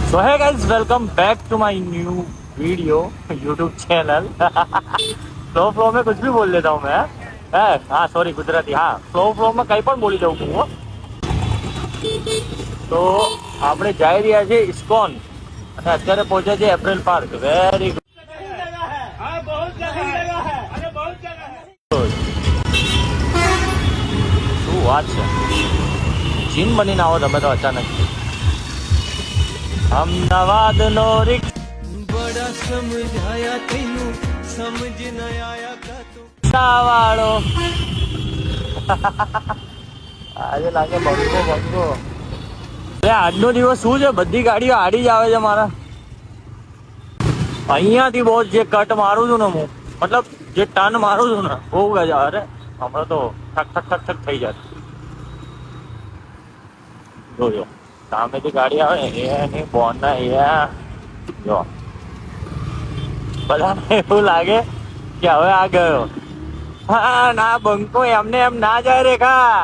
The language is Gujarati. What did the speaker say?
So hey guys, welcome back to my new video YouTube channel. Flow में कुछ भी बोल लेता हूँ मैं. हाँ सॉरी गुजराती. हाँ फ्लो में કઈ પણ બોલી દઉં હું. તો આપણે જઈ રહ્યા છીએ ઇસ્કોન અને અત્યારે પહોંચ્યા છે એપ્રિલ પાર્ક. Very good. શું વાત છે, જીન બનીને આવો તમે તો અચાનક. અમદાવાદ નો બડા સમજાયા તૈનું સમજ ન આયા કા તું વાળો. આજે લાગે બંકો બંકો. આજનો દિવસ શું છે, બધી ગાડીઓ આડી જ આવે છે મારા. અહીંયાથી બહુ જે કટ મારું છું ને હું, મતલબ જે ટર્ન મારું છું ને બહુ જ અરે હમણાં તો ઠક ઠક ઠક ઠક થઈ જાય. જોજો સામેથી ગાડી આવે એની બોન ના એ જો બધાને એવું લાગે કે હવે આ ગયો. હા ના બંકો એમને એમ ના જાય રે કા.